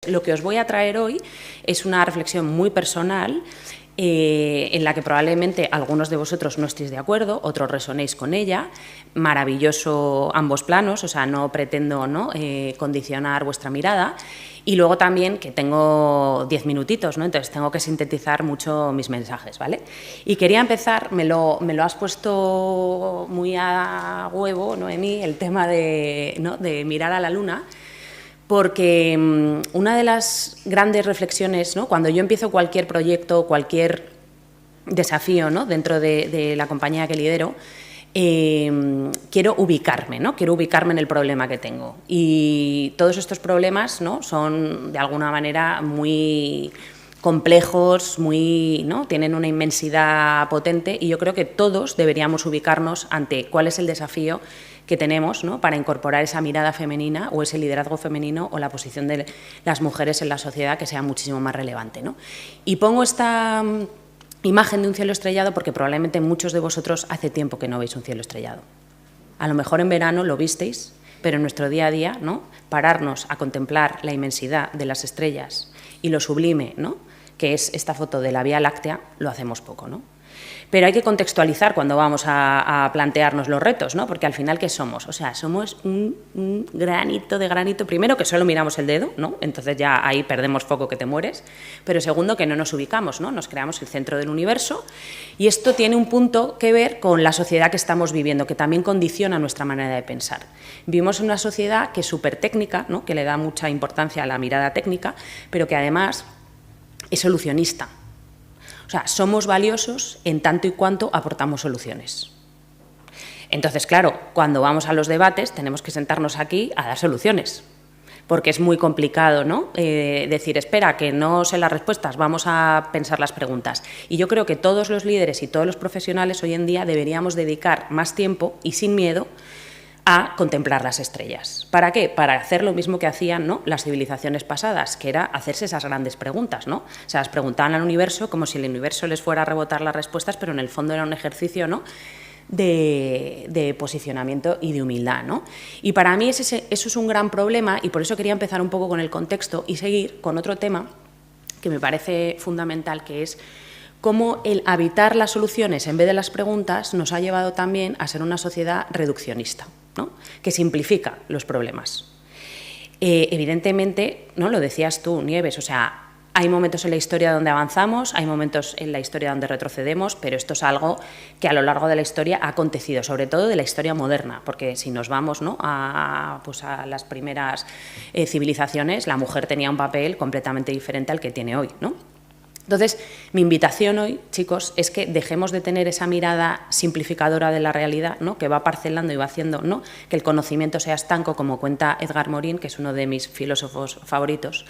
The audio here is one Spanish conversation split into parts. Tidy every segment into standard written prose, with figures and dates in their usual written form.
lo que os voy a traer hoy es una reflexión muy personal, en la que probablemente algunos de vosotros no estéis de acuerdo, otros resonéis con ella. Maravilloso ambos planos, o sea, no pretendo, ¿no?, condicionar vuestra mirada. Y luego también que tengo 10 minutitos, ¿no?, entonces tengo que sintetizar mucho mis mensajes, ¿vale? Y quería empezar, me lo has puesto muy a huevo, Noemí, el tema de mirar a la luna, porque una de las grandes reflexiones, ¿no?, cuando yo empiezo cualquier proyecto, cualquier desafío, ¿no?, dentro de la compañía que lidero, quiero ubicarme, ¿no?, quiero ubicarme en el problema que tengo. Y todos estos problemas, ¿no?, son de alguna manera muy complejos, ¿no?, tienen una inmensidad potente, y yo creo que todos deberíamos ubicarnos ante cuál es el desafío que tenemos, ¿no?, para incorporar esa mirada femenina o ese liderazgo femenino o la posición de las mujeres en la sociedad que sea muchísimo más relevante, ¿no? Y pongo esta imagen de un cielo estrellado porque probablemente muchos de vosotros hace tiempo que no veis un cielo estrellado. A lo mejor en verano lo visteis, pero en nuestro día a día, ¿no?, pararnos a contemplar la inmensidad de las estrellas y lo sublime, ¿no?, que es esta foto de la Vía Láctea, lo hacemos poco, ¿no? Pero hay que contextualizar cuando vamos a plantearnos los retos, ¿no? Porque al final, ¿qué somos? O sea, somos un granito de granito, primero, que solo miramos el dedo, ¿no? Entonces ya ahí perdemos foco, que te mueres, pero segundo, que no nos ubicamos, ¿no? Nos creamos el centro del universo, y esto tiene un punto que ver con la sociedad que estamos viviendo, que también condiciona nuestra manera de pensar. Vivimos en una sociedad que es súper técnica, ¿no?, que le da mucha importancia a la mirada técnica, pero que además es solucionista. O sea, somos valiosos en tanto y cuanto aportamos soluciones. Entonces, claro, cuando vamos a los debates tenemos que sentarnos aquí a dar soluciones, porque es muy complicado, ¿no?, decir, espera, que no sé las respuestas, vamos a pensar las preguntas. Y yo creo que todos los líderes y todos los profesionales hoy en día deberíamos dedicar más tiempo y sin miedo a contemplar las estrellas. ¿Para qué? Para hacer lo mismo que hacían, ¿no?, las civilizaciones pasadas, que era hacerse esas grandes preguntas, ¿no? O sea, las preguntaban al universo como si el universo les fuera a rebotar las respuestas, pero en el fondo era un ejercicio, ¿no?, de posicionamiento y de humildad, ¿no? Y para mí eso es un gran problema, y por eso quería empezar un poco con el contexto y seguir con otro tema que me parece fundamental, que es cómo el habitar las soluciones en vez de las preguntas nos ha llevado también a ser una sociedad reduccionista, ¿no?, que simplifica los problemas. Evidentemente, ¿no?, lo decías tú, Nieves, o sea, hay momentos en la historia donde avanzamos, hay momentos en la historia donde retrocedemos, pero esto es algo que a lo largo de la historia ha acontecido, sobre todo de la historia moderna, porque si nos vamos, ¿no?, a las primeras civilizaciones, la mujer tenía un papel completamente diferente al que tiene hoy, ¿no? Entonces, mi invitación hoy, chicos, es que dejemos de tener esa mirada simplificadora de la realidad, ¿no?, que va parcelando y va haciendo, ¿no?, que el conocimiento sea estanco, como cuenta Edgar Morin, que es uno de mis filósofos favoritos,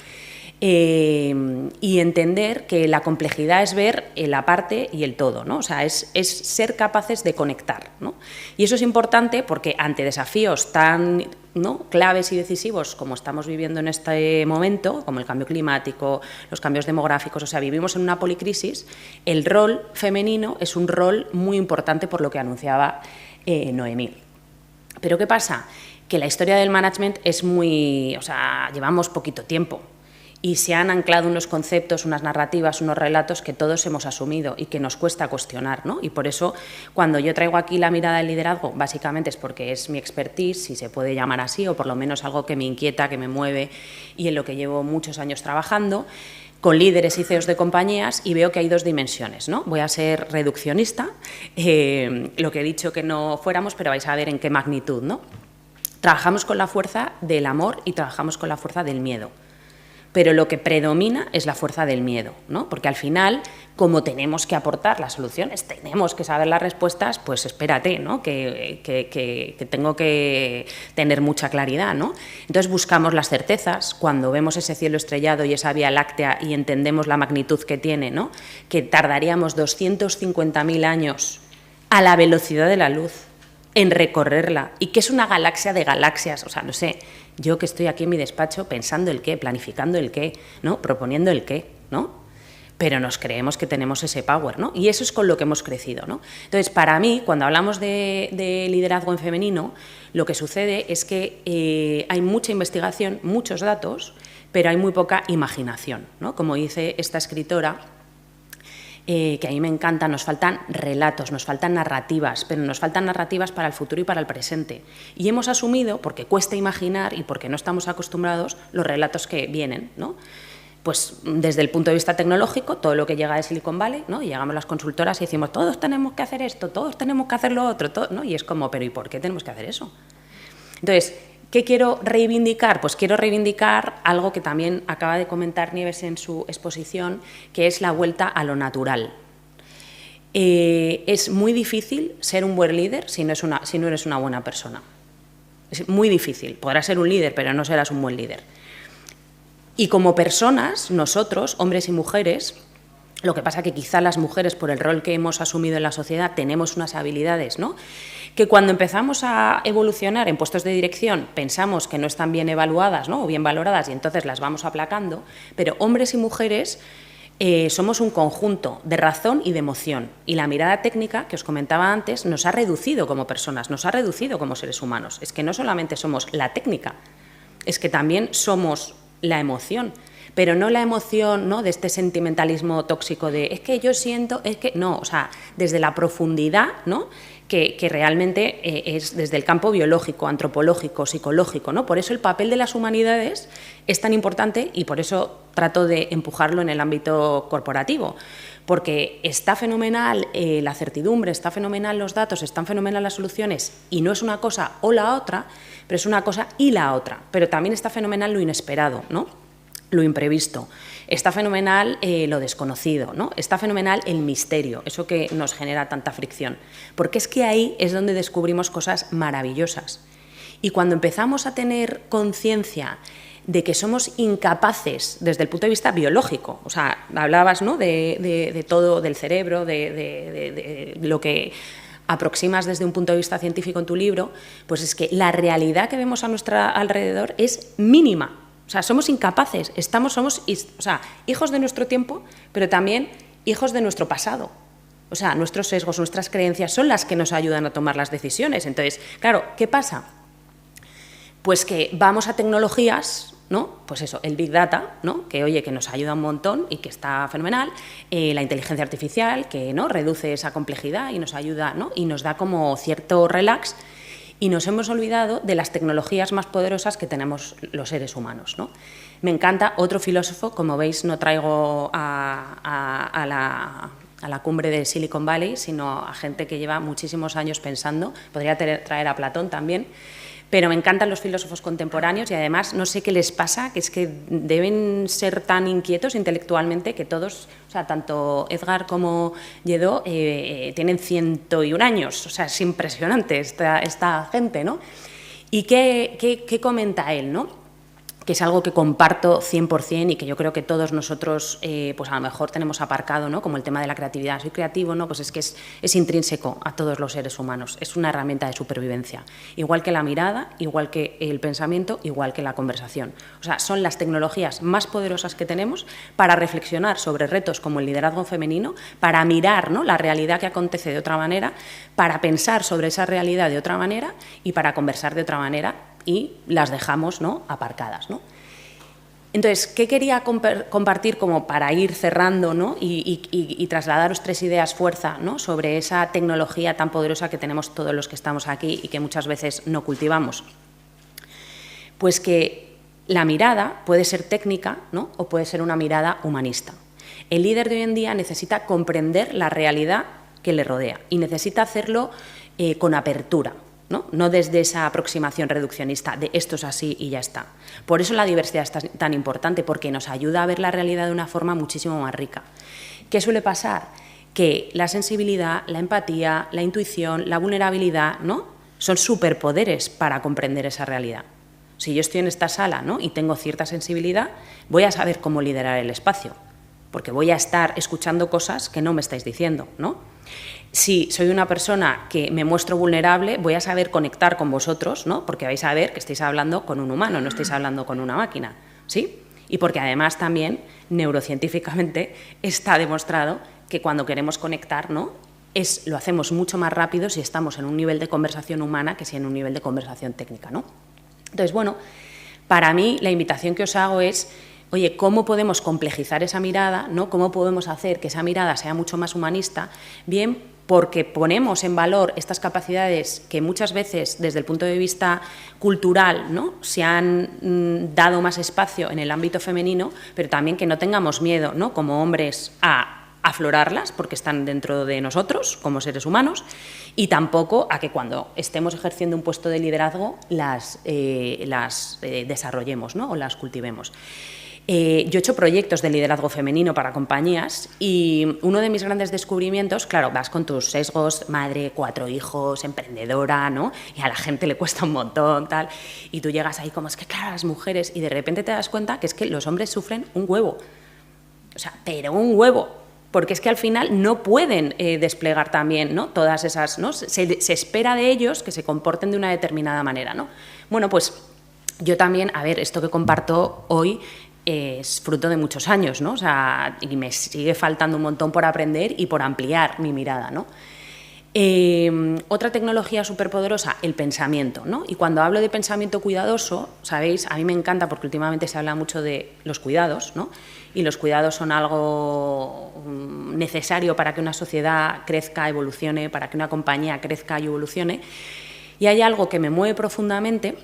y entender que la complejidad es ver la parte y el todo, ¿no? O sea, es ser capaces de conectar, ¿no? Y eso es importante porque ante desafíos tan, ¿no?, claves y decisivos como estamos viviendo en este momento, como el cambio climático, los cambios demográficos, o sea, vivimos en una policrisis, el rol femenino es un rol muy importante, por lo que anunciaba Noemí. Pero ¿qué pasa? Que la historia del management es muy, o sea, llevamos poquito tiempo, y se han anclado unos conceptos, unas narrativas, unos relatos que todos hemos asumido y que nos cuesta cuestionar, ¿no? Y por eso, cuando yo traigo aquí la mirada del liderazgo, básicamente es porque es mi expertise, si se puede llamar así, o por lo menos algo que me inquieta, que me mueve y en lo que llevo muchos años trabajando, con líderes y CEOs de compañías, y veo que hay dos dimensiones, ¿no? Voy a ser reduccionista, lo que he dicho que no fuéramos, pero vais a ver en qué magnitud, ¿no? Trabajamos con la fuerza del amor y trabajamos con la fuerza del miedo. Pero lo que predomina es la fuerza del miedo, ¿no? Porque al final, como tenemos que aportar las soluciones, tenemos que saber las respuestas, pues espérate, ¿no?, que tengo que tener mucha claridad, ¿no? Entonces buscamos las certezas. Cuando vemos ese cielo estrellado y esa Vía Láctea y entendemos la magnitud que tiene, ¿no?, que tardaríamos 250.000 años a la velocidad de la luz en recorrerla, y que es una galaxia de galaxias, o sea, no sé, yo que estoy aquí en mi despacho pensando el qué, planificando el qué, ¿no?, proponiendo el qué, ¿no? Pero nos creemos que tenemos ese power, ¿no? Y eso es con lo que hemos crecido, ¿no? Entonces, para mí, cuando hablamos de liderazgo en femenino, lo que sucede es que hay mucha investigación, muchos datos, pero hay muy poca imaginación, ¿no? Como dice esta escritora, que a mí me encanta, nos faltan relatos, nos faltan narrativas, pero nos faltan narrativas para el futuro y para el presente. Y hemos asumido, porque cuesta imaginar y porque no estamos acostumbrados, los relatos que vienen, ¿no? Pues desde el punto de vista tecnológico, todo lo que llega de Silicon Valley, ¿no? Y llegamos las consultoras y decimos, todos tenemos que hacer esto, todos tenemos que hacer lo otro, ¿no? Y es como, pero ¿y por qué tenemos que hacer eso? Entonces, ¿qué quiero reivindicar? Pues quiero reivindicar algo que también acaba de comentar Nieves en su exposición, que es la vuelta a lo natural. Es muy difícil ser un buen líder si no eres una buena persona. Es muy difícil. Podrás ser un líder, pero no serás un buen líder. Y como personas, nosotros, hombres y mujeres, lo que pasa que quizá las mujeres, por el rol que hemos asumido en la sociedad, tenemos unas habilidades, ¿no?, que cuando empezamos a evolucionar en puestos de dirección pensamos que no están bien evaluadas, ¿no?, o bien valoradas, y entonces las vamos aplacando, pero hombres y mujeres somos un conjunto de razón y de emoción. Y la mirada técnica, que os comentaba antes, nos ha reducido como personas, nos ha reducido como seres humanos. Es que no solamente somos la técnica, es que también somos la emoción. Pero no la emoción, ¿no?, de este sentimentalismo tóxico de es que yo siento, es que no, o sea, desde la profundidad, ¿no?, que realmente es desde el campo biológico, antropológico, psicológico, ¿no? Por eso el papel de las humanidades es tan importante y por eso trato de empujarlo en el ámbito corporativo, porque está fenomenal la certidumbre, está fenomenal los datos, están fenomenal las soluciones y no es una cosa o la otra, pero es una cosa y la otra, pero también está fenomenal lo inesperado, ¿no?, lo imprevisto, está fenomenal lo desconocido, ¿no?, está fenomenal el misterio, eso que nos genera tanta fricción, porque es que ahí es donde descubrimos cosas maravillosas. Y cuando empezamos a tener conciencia de que somos incapaces desde el punto de vista biológico, o sea, hablabas, ¿no?, de todo, del cerebro, de lo que aproximas desde un punto de vista científico en tu libro, pues es que la realidad que vemos a nuestro alrededor es mínima. O sea, somos incapaces, somos hijos de nuestro tiempo, pero también hijos de nuestro pasado. O sea, nuestros sesgos, nuestras creencias son las que nos ayudan a tomar las decisiones. Entonces, claro, ¿qué pasa? Pues que vamos a tecnologías, ¿no? Pues eso, el Big Data, ¿no?, que oye, que nos ayuda un montón y que está fenomenal, la inteligencia artificial, que, ¿no?, reduce esa complejidad y nos ayuda, ¿no?, y nos da como cierto relax. Y nos hemos olvidado de las tecnologías más poderosas que tenemos los seres humanos, ¿no? Me encanta otro filósofo, como veis no traigo a la cumbre de Silicon Valley, sino a gente que lleva muchísimos años pensando, podría traer a Platón también, pero me encantan los filósofos contemporáneos y además no sé qué les pasa, que es que deben ser tan inquietos intelectualmente que todos, o sea, tanto Edgar como Lledó tienen 101 años, o sea, es impresionante esta gente, ¿no? ¿Y qué comenta él, no?, que es algo que comparto 100% y que yo creo que todos nosotros pues a lo mejor tenemos aparcado, ¿no?, como el tema de la creatividad. Soy creativo, ¿no?, pues es que es intrínseco a todos los seres humanos, es una herramienta de supervivencia, igual que la mirada, igual que el pensamiento, igual que la conversación. O sea, son las tecnologías más poderosas que tenemos para reflexionar sobre retos como el liderazgo femenino, para mirar, ¿no?, la realidad que acontece de otra manera, para pensar sobre esa realidad de otra manera y para conversar de otra manera, y las dejamos, ¿no?, aparcadas, ¿no? Entonces, ¿qué quería compartir como para ir cerrando, ¿no?, y trasladaros 3 ideas fuerza, ¿no?, sobre esa tecnología tan poderosa que tenemos todos los que estamos aquí y que muchas veces no cultivamos? Pues que la mirada puede ser técnica, ¿no?, o puede ser una mirada humanista. El líder de hoy en día necesita comprender la realidad que le rodea y necesita hacerlo con apertura, ¿no?, desde esa aproximación reduccionista de esto es así y ya está. Por eso la diversidad es tan importante, porque nos ayuda a ver la realidad de una forma muchísimo más rica. ¿Qué suele pasar? Que la sensibilidad, la empatía, la intuición, la vulnerabilidad, ¿no?, son superpoderes para comprender esa realidad. Si yo estoy en esta sala, ¿no?, y tengo cierta sensibilidad, voy a saber cómo liderar el espacio, porque voy a estar escuchando cosas que no me estáis diciendo, ¿no? Si soy una persona que me muestro vulnerable, voy a saber conectar con vosotros, ¿no?, porque vais a ver que estáis hablando con un humano, no estáis hablando con una máquina, ¿sí? Y porque además también neurocientíficamente está demostrado que cuando queremos conectar, ¿no?, lo hacemos mucho más rápido si estamos en un nivel de conversación humana que si en un nivel de conversación técnica, ¿no? Entonces, bueno, Para mí, la invitación que os hago es, oye, ¿cómo podemos complejizar esa mirada, ¿no? ¿Cómo podemos hacer que esa mirada sea mucho más humanista? Bien, porque ponemos en valor estas capacidades que muchas veces, desde el punto de vista cultural, ¿no? se han dado más espacio en el ámbito femenino, pero también que no tengamos miedo, ¿no? como hombres, a aflorarlas, porque están dentro de nosotros, como seres humanos, y tampoco a que cuando estemos ejerciendo un puesto de liderazgo las desarrollemos, ¿no? o las cultivemos. Yo he hecho proyectos de liderazgo femenino para compañías y uno de mis grandes descubrimientos, claro, vas con tus sesgos, madre, 4 hijos, emprendedora, ¿no? Y a la gente le cuesta un montón, tal, y tú llegas ahí como, es que claro, las mujeres, y de repente te das cuenta que es que los hombres sufren un huevo, o sea, pero un huevo, porque es que al final no pueden desplegar también, ¿no? todas esas, ¿no? Se espera de ellos que se comporten de una determinada manera, ¿no? Bueno, pues yo también, a ver, esto que comparto hoy es fruto de muchos años, ¿no? O sea, y me sigue faltando un montón por aprender y por ampliar mi mirada, ¿no? Otra tecnología superpoderosa, el pensamiento, ¿no? Y cuando hablo de pensamiento cuidadoso, sabéis, a mí me encanta porque últimamente se habla mucho de los cuidados, ¿no? Y los cuidados son algo necesario para que una sociedad crezca, evolucione, para que una compañía crezca y evolucione. Y hay algo que me mueve profundamente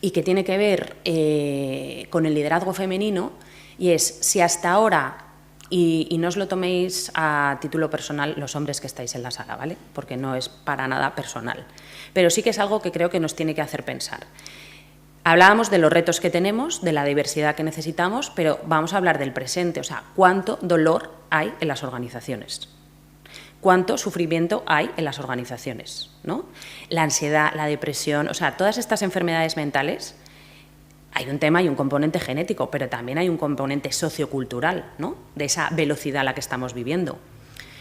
y que tiene que ver con el liderazgo femenino, y es si hasta ahora, y no os lo toméis a título personal los hombres que estáis en la sala, ¿vale? Porque no es para nada personal, pero sí que es algo que creo que nos tiene que hacer pensar. Hablábamos de los retos que tenemos, de la diversidad que necesitamos, pero vamos a hablar del presente, o sea, ¿cuánto dolor hay en las organizaciones? ¿Cuánto sufrimiento hay en las organizaciones? ¿no? La ansiedad, la depresión, o sea, todas estas enfermedades mentales, hay un tema y un componente genético, pero también hay un componente sociocultural, ¿no? de esa velocidad a la que estamos viviendo.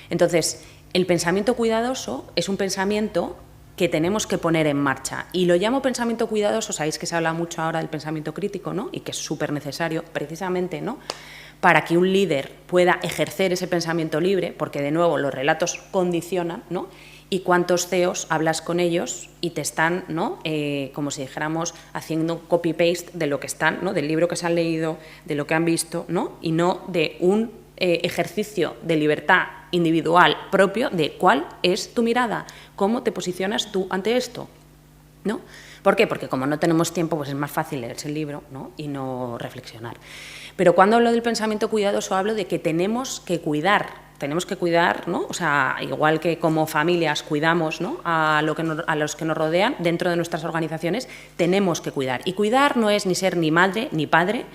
Entonces, el pensamiento cuidadoso es un pensamiento que tenemos que poner en marcha. Y lo llamo pensamiento cuidadoso, sabéis que se habla mucho ahora del pensamiento crítico, ¿no? y que es súper necesario precisamente, ¿no? para que un líder pueda ejercer ese pensamiento libre, porque de nuevo los relatos condicionan, ¿no? y cuántos CEOs hablas con ellos y te están, ¿no? como si dijéramos, haciendo copy-paste de lo que están, ¿no? del libro que se han leído, de lo que han visto, ¿no? y no de un ejercicio de libertad individual propio de cuál es tu mirada, cómo te posicionas tú ante esto, ¿no? ¿Por qué? Porque como no tenemos tiempo, pues es más fácil leerse el libro, ¿no? y no reflexionar. Pero cuando hablo del pensamiento cuidadoso, hablo de que tenemos que cuidar, ¿no? O sea, igual que como familias cuidamos, ¿no? a los que nos rodean, dentro de nuestras organizaciones tenemos que cuidar. Y cuidar no es ni ser ni madre, ni padre,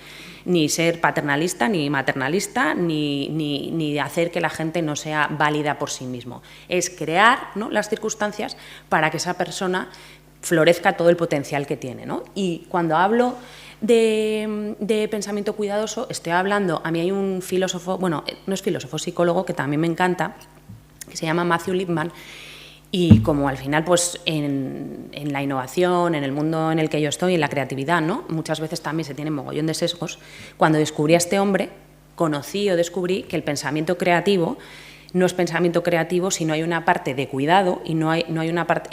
ni ser paternalista, ni maternalista, ni hacer que la gente no sea válida por sí mismo. Es crear, ¿no? las circunstancias para que esa persona florezca todo el potencial que tiene, ¿no? Y cuando hablo de pensamiento cuidadoso, estoy hablando, a mí hay un filósofo, bueno, no es filósofo, psicólogo, que también me encanta, que se llama Matthew Lipman, y como al final, pues en la innovación, en el mundo en el que yo estoy, en la creatividad, ¿no? muchas veces también se tiene mogollón de sesgos. Cuando descubrí a este hombre, descubrí que el pensamiento creativo no es pensamiento creativo si no hay una parte de cuidado y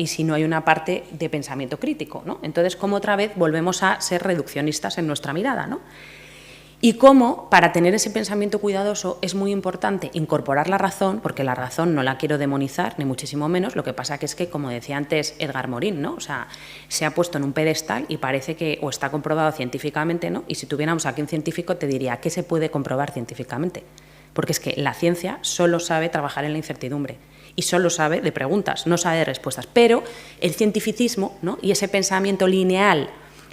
si no hay una parte de pensamiento crítico, ¿no? Entonces, como otra vez volvemos a ser reduccionistas en nuestra mirada, ¿no? Y cómo, para tener ese pensamiento cuidadoso, es muy importante incorporar la razón, porque la razón no la quiero demonizar, ni muchísimo menos, lo que pasa que es que, como decía antes Edgar Morin, ¿no? O sea, se ha puesto en un pedestal y parece que, o está comprobado científicamente, ¿no? Y si tuviéramos aquí un científico te diría, ¿qué se puede comprobar científicamente? Porque es que la ciencia solo sabe trabajar en la incertidumbre y solo sabe de preguntas, no sabe de respuestas. Pero el cientificismo, ¿no? y ese pensamiento lineal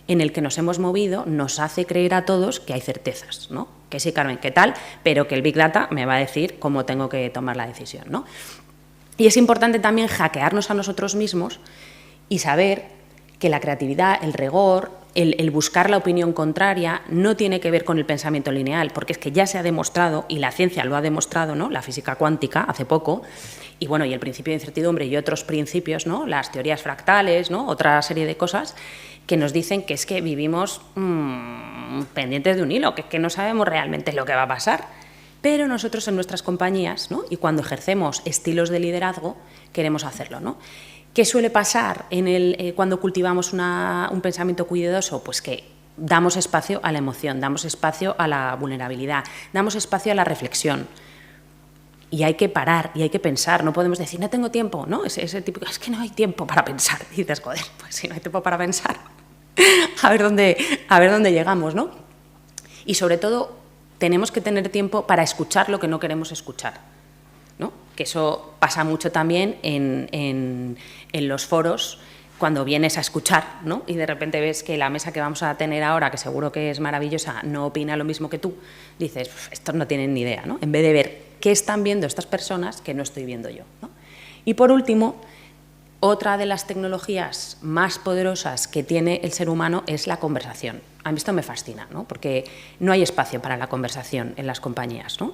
en el que nos hemos movido nos hace creer a todos que hay certezas, ¿no? Que sí, Carmen, que tal, pero que el Big Data me va a decir cómo tengo que tomar la decisión, ¿no? Y es importante también hackearnos a nosotros mismos y saber que la creatividad, el rigor, el buscar la opinión contraria no tiene que ver con el pensamiento lineal, porque es que ya se ha demostrado, y la ciencia lo ha demostrado, ¿no? la física cuántica hace poco, y bueno, y el principio de incertidumbre y otros principios, ¿no? las teorías fractales, ¿no? otra serie de cosas que nos dicen que es que vivimos pendientes de un hilo, que es que no sabemos realmente lo que va a pasar. Pero nosotros en nuestras compañías, ¿no? y cuando ejercemos estilos de liderazgo, queremos hacerlo, ¿no? ¿Qué suele pasar cuando cultivamos un pensamiento cuidadoso? Pues que damos espacio a la emoción, damos espacio a la vulnerabilidad, damos espacio a la reflexión. Y hay que parar y hay que pensar, no podemos decir, no tengo tiempo, ¿no? Ese típico, es que no hay tiempo para pensar. Y dices, joder, pues si no hay tiempo para pensar, a ver dónde llegamos, ¿no? Y sobre todo, tenemos que tener tiempo para escuchar lo que no queremos escuchar, ¿no? Que eso pasa mucho también en los foros, cuando vienes a escuchar, ¿no? Y de repente ves que la mesa que vamos a tener ahora, que seguro que es maravillosa, no opina lo mismo que tú, dices, estos no tienen ni idea, ¿no? En vez de ver qué están viendo estas personas que no estoy viendo yo, ¿no? Y por último, otra de las tecnologías más poderosas que tiene el ser humano es la conversación. A mí esto me fascina, ¿no? Porque no hay espacio para la conversación en las compañías, ¿no?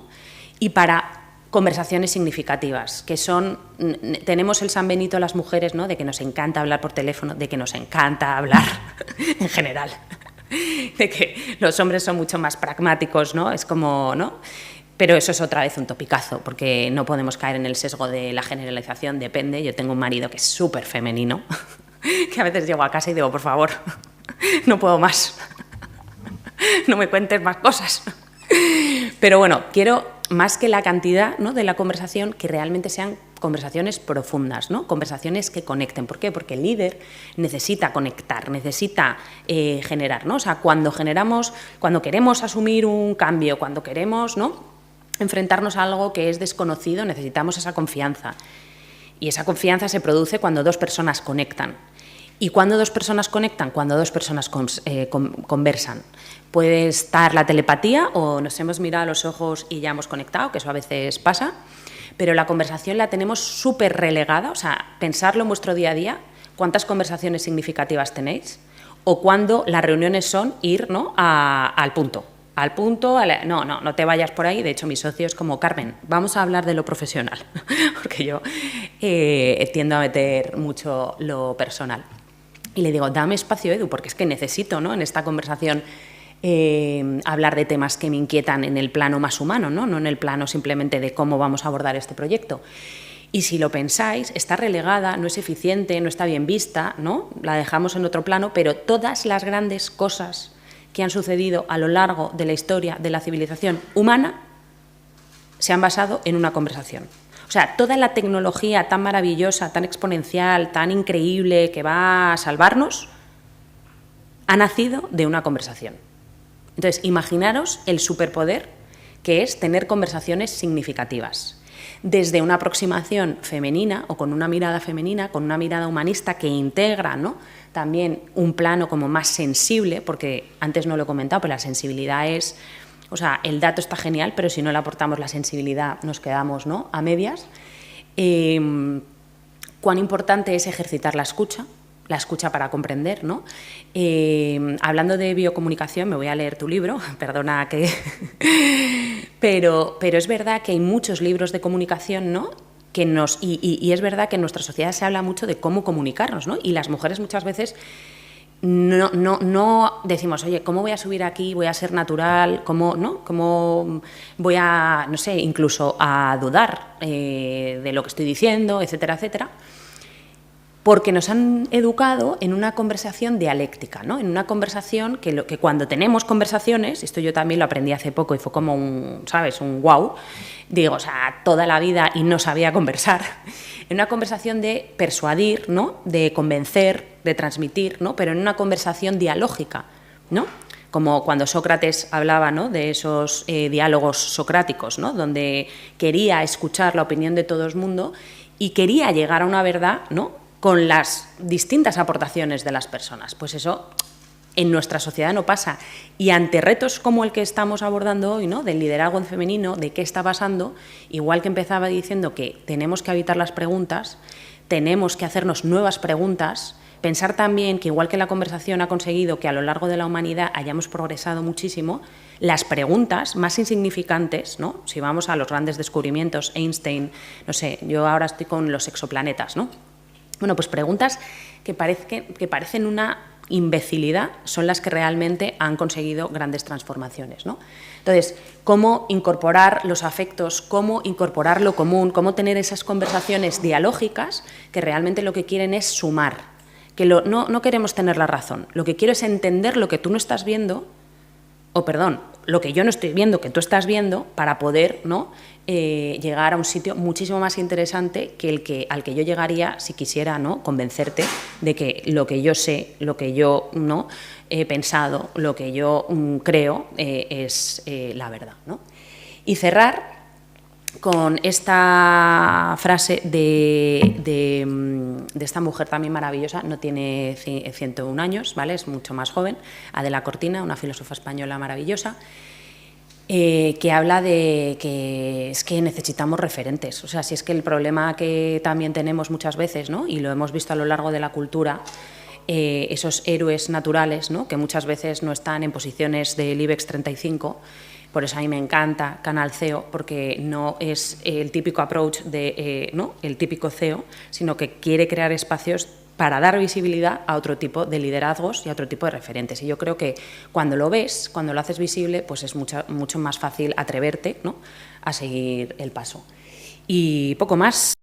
Y para conversaciones significativas, que son, tenemos el San Benito las mujeres, ¿no? De que nos encanta hablar por teléfono, de que nos encanta hablar en general, de que los hombres son mucho más pragmáticos, ¿no? Es como, ¿no? Pero eso es otra vez un topicazo, porque no podemos caer en el sesgo de la generalización, depende. Yo tengo un marido que es súper femenino, que a veces llego a casa y digo, por favor, no puedo más, no me cuentes más cosas. Pero bueno, quiero, más que la cantidad, ¿no?, de la conversación, que realmente sean conversaciones profundas, ¿no? Conversaciones que conecten. ¿Por qué? Porque el líder necesita conectar, necesita generar, ¿no? O sea, cuando queremos asumir un cambio, cuando queremos, ¿no?, enfrentarnos a algo que es desconocido, necesitamos esa confianza. Y esa confianza se produce cuando dos personas conectan. ¿Y cuando dos personas conectan? Cuando dos personas conversan. Puede estar la telepatía o nos hemos mirado a los ojos y ya hemos conectado, que eso a veces pasa, pero la conversación la tenemos súper relegada. O sea, pensarlo en vuestro día a día, cuántas conversaciones significativas tenéis, o cuando las reuniones son ir, ¿no?, al punto. No te vayas por ahí. De hecho, mi socio es como, Carmen, vamos a hablar de lo profesional, porque yo tiendo a meter mucho lo personal. Y le digo, dame espacio, Edu, porque es que necesito, ¿no?, en esta conversación hablar de temas que me inquietan en el plano más humano, ¿no? No en el plano simplemente de cómo vamos a abordar este proyecto. Y si lo pensáis, está relegada, no es eficiente, no está bien vista, ¿no? La dejamos en otro plano, pero todas las grandes cosas que han sucedido a lo largo de la historia de la civilización humana se han basado en una conversación. O sea, toda la tecnología tan maravillosa, tan exponencial, tan increíble, que va a salvarnos, ha nacido de una conversación. Entonces, imaginaros el superpoder que es tener conversaciones significativas. Desde una aproximación femenina o con una mirada femenina, con una mirada humanista que integra, ¿no?, también un plano como más sensible, porque antes no lo he comentado, pero la sensibilidad es, o sea, el dato está genial, pero si no le aportamos la sensibilidad nos quedamos, ¿no?, a medias. Cuán importante es ejercitar la escucha para comprender, ¿no? Hablando de biocomunicación, me voy a leer tu libro, perdona que... pero es verdad que hay muchos libros de comunicación, ¿no?, que y es verdad que en nuestra sociedad se habla mucho de cómo comunicarnos, ¿no? Y las mujeres muchas veces no decimos, oye, ¿cómo voy a subir aquí? ¿Voy a ser natural? ¿Cómo, no? ¿Cómo voy a, no sé, incluso a dudar de lo que estoy diciendo, etcétera, etcétera? Porque nos han educado en una conversación dialéctica, ¿no? En una conversación que cuando tenemos conversaciones, esto yo también lo aprendí hace poco y fue como un wow, digo, o sea, toda la vida y no sabía conversar, en una conversación de persuadir, ¿no?, de convencer, de transmitir, ¿no?, pero en una conversación dialógica, ¿no? Como cuando Sócrates hablaba, ¿no?, de esos diálogos socráticos, ¿no?, donde quería escuchar la opinión de todo el mundo y quería llegar a una verdad, ¿no?, con las distintas aportaciones de las personas. Pues eso en nuestra sociedad no pasa. Y ante retos como el que estamos abordando hoy, ¿no?, del liderazgo femenino, de qué está pasando, igual que empezaba diciendo que tenemos que evitar las preguntas, tenemos que hacernos nuevas preguntas, pensar también que igual que la conversación ha conseguido que a lo largo de la humanidad hayamos progresado muchísimo, las preguntas más insignificantes, ¿no?, si vamos a los grandes descubrimientos, Einstein, no sé, yo ahora estoy con los exoplanetas, ¿no? Bueno, pues preguntas que parecen una imbecilidad son las que realmente han conseguido grandes transformaciones, ¿no? Entonces, cómo incorporar los afectos, cómo incorporar lo común, cómo tener esas conversaciones dialógicas que realmente lo que quieren es sumar, que no queremos tener la razón. Lo que quiero es entender lo que tú no estás viendo, o perdón, lo que yo no estoy viendo, que tú estás viendo, para poder, ¿no?, llegar a un sitio muchísimo más interesante que al que yo llegaría si quisiera, ¿no?, convencerte de que lo que yo sé, lo que yo, ¿no?, he pensado, lo que yo creo es la verdad, ¿no? Y cerrar con esta frase de esta mujer también maravillosa, no tiene 101 años, ¿vale? Es mucho más joven, Adela Cortina, una filósofa española maravillosa, que habla de que es que necesitamos referentes. O sea, si es que el problema que también tenemos muchas veces, ¿no?, y lo hemos visto a lo largo de la cultura, esos héroes naturales, ¿no?, que muchas veces no están en posiciones del IBEX 35, por eso a mí me encanta Canal CEO, porque no es el típico approach ¿no?, el típico CEO, sino que quiere crear espacios para dar visibilidad a otro tipo de liderazgos y a otro tipo de referentes. Y yo creo que cuando lo ves, cuando lo haces visible, pues es mucho más fácil atreverte, ¿no?, a seguir el paso. Y poco más.